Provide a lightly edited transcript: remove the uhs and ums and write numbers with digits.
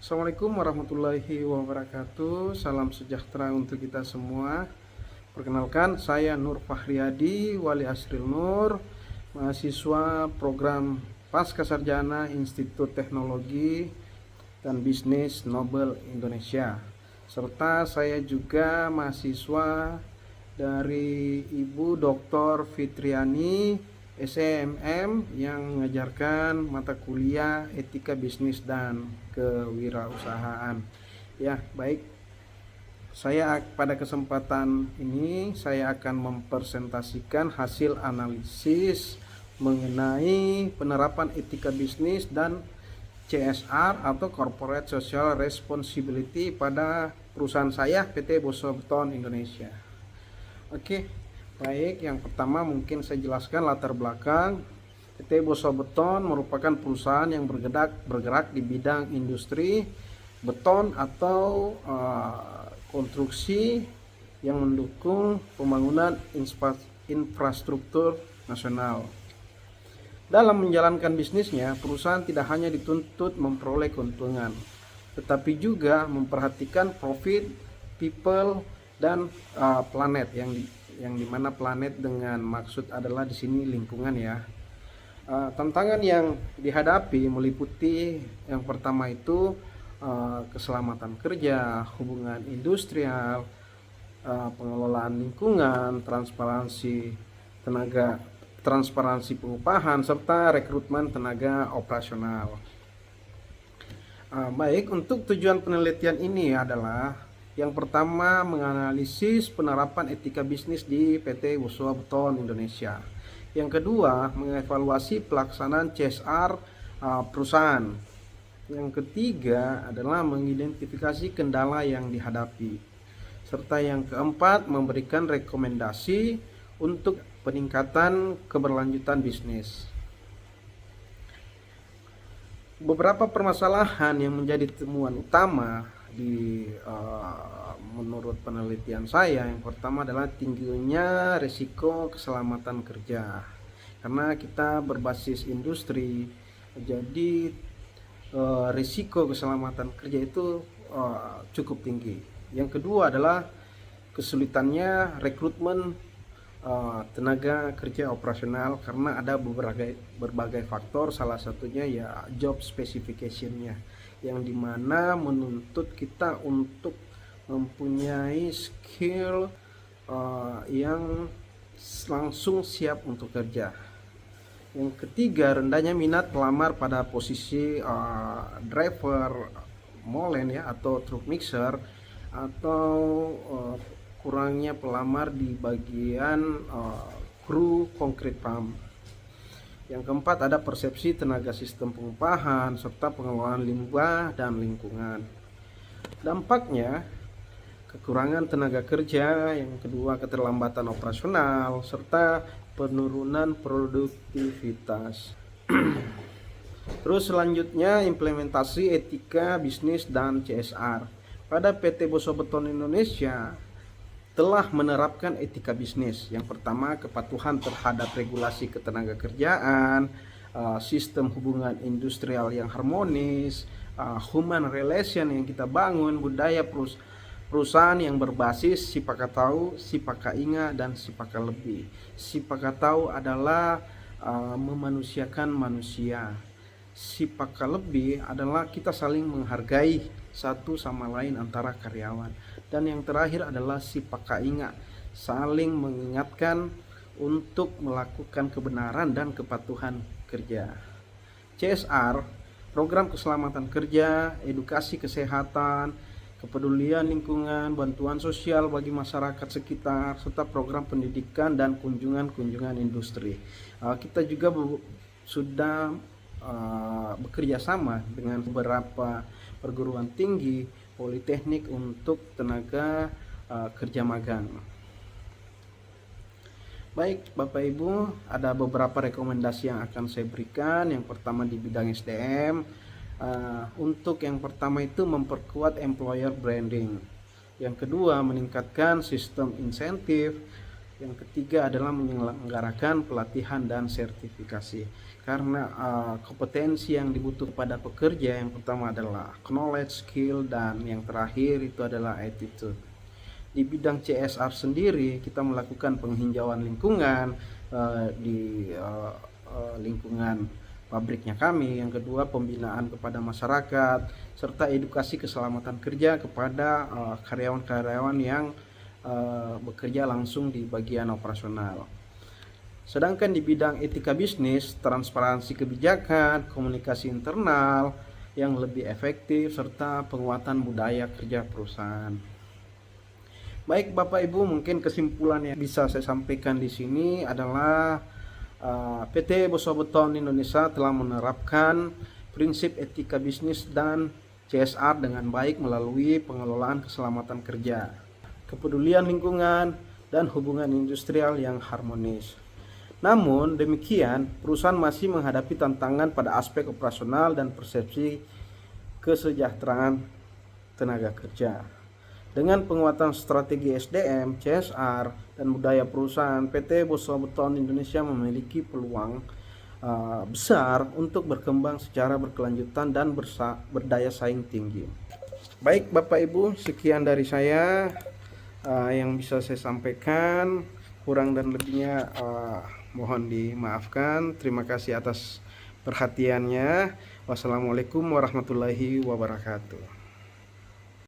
Assalamualaikum warahmatullahi wabarakatuh. Salam sejahtera untuk kita semua. Perkenalkan, saya Nur Fahriyadi Wali Asril Nur, mahasiswa program Pascasarjana Institut Teknologi dan Bisnis Nobel Indonesia. Serta saya juga mahasiswa dari Ibu Dr. Fitriani SMM yang mengajarkan mata kuliah etika bisnis dan kewirausahaan. Ya, baik. Pada kesempatan ini saya akan mempresentasikan hasil analisis mengenai penerapan etika bisnis dan CSR atau Corporate Social Responsibility pada perusahaan saya PT Boso Beton Indonesia. Oke, baik. Yang pertama mungkin saya jelaskan latar belakang. PT Boso Beton merupakan perusahaan yang bergerak di bidang industri beton atau konstruksi yang mendukung pembangunan infrastruktur nasional. Dalam menjalankan bisnisnya, perusahaan tidak hanya dituntut memperoleh keuntungan, tetapi juga memperhatikan profit, people, dan planet, yang dimana planet dengan maksud adalah di sini lingkungan ya. Tantangan yang dihadapi meliputi yang pertama itu keselamatan kerja, hubungan industrial, pengelolaan lingkungan, transparansi pengupahan, serta rekrutmen tenaga operasional. Baik, untuk tujuan penelitian ini adalah yang pertama menganalisis penerapan etika bisnis di PT Boso Beton Indonesia. Yang kedua mengevaluasi pelaksanaan CSR perusahaan. Yang ketiga adalah mengidentifikasi kendala yang dihadapi. Serta yang keempat memberikan rekomendasi untuk peningkatan keberlanjutan bisnis. Beberapa permasalahan yang menjadi temuan utama menurut penelitian saya, yang pertama adalah tingginya risiko keselamatan kerja. Karena kita berbasis industri, jadi risiko keselamatan kerja itu cukup tinggi. Yang kedua adalah kesulitannya rekrutmen tenaga kerja operasional karena ada berbagai faktor, salah satunya ya job specification-nya, yang dimana menuntut kita untuk mempunyai skill yang langsung siap untuk kerja. Yang ketiga, rendahnya minat pelamar pada posisi driver molen ya, atau truck mixer, atau kurangnya pelamar di bagian kru concrete pump. Yang keempat, ada persepsi tenaga sistem pengupahan serta pengelolaan limbah dan lingkungan. Dampaknya kekurangan tenaga kerja, yang kedua keterlambatan operasional, serta penurunan produktivitas. Terus selanjutnya implementasi etika bisnis dan CSR. Pada PT Boso Beton Indonesia telah menerapkan etika bisnis. Yang pertama, kepatuhan terhadap regulasi ketenagakerjaan, sistem hubungan industrial yang harmonis, human relation yang kita bangun, budaya perusahaan yang berbasis sipakatau, sipakainga, dan sipakalebi. Sipakatau adalah memanusiakan manusia. Sipakalebi adalah kita saling menghargai satu sama lain antara karyawan. Dan yang terakhir adalah sipakainga, saling mengingatkan untuk melakukan kebenaran dan kepatuhan kerja. CSR, program keselamatan kerja, edukasi kesehatan, kepedulian lingkungan, bantuan sosial bagi masyarakat sekitar, serta program pendidikan dan kunjungan industri. Kita juga sudah bekerja sama dengan beberapa perguruan tinggi, politeknik untuk tenaga kerja magang. Baik Bapak Ibu, ada beberapa rekomendasi yang akan saya berikan. Yang pertama di bidang SDM, untuk yang pertama itu memperkuat employer branding. Yang kedua meningkatkan sistem insentif Yang ketiga adalah menyelenggarakan pelatihan dan sertifikasi. Karena kompetensi yang dibutuhkan pada pekerja yang pertama adalah knowledge, skill, dan yang terakhir itu adalah attitude. Di bidang CSR sendiri kita melakukan penghijauan lingkungan di lingkungan pabriknya kami. Yang kedua, pembinaan kepada masyarakat serta edukasi keselamatan kerja kepada karyawan-karyawan yang bekerja langsung di bagian operasional. Sedangkan di bidang etika bisnis, transparansi kebijakan, komunikasi internal yang lebih efektif serta penguatan budaya kerja perusahaan. Baik Bapak Ibu, mungkin kesimpulan yang bisa saya sampaikan di sini adalah PT Bossua Beton Indonesia telah menerapkan prinsip etika bisnis dan CSR dengan baik melalui pengelolaan keselamatan kerja, kepedulian lingkungan, dan hubungan industrial yang harmonis. Namun demikian, perusahaan masih menghadapi tantangan pada aspek operasional dan persepsi kesejahteraan tenaga kerja. Dengan penguatan strategi SDM, CSR, dan budaya perusahaan, PT Bossua Beton Indonesia memiliki peluang besar untuk berkembang secara berkelanjutan dan berdaya saing tinggi. Baik Bapak Ibu, sekian dari saya yang bisa saya sampaikan. Kurang dan lebihnya mohon dimaafkan. Terima kasih atas perhatiannya. Wassalamualaikum warahmatullahi wabarakatuh.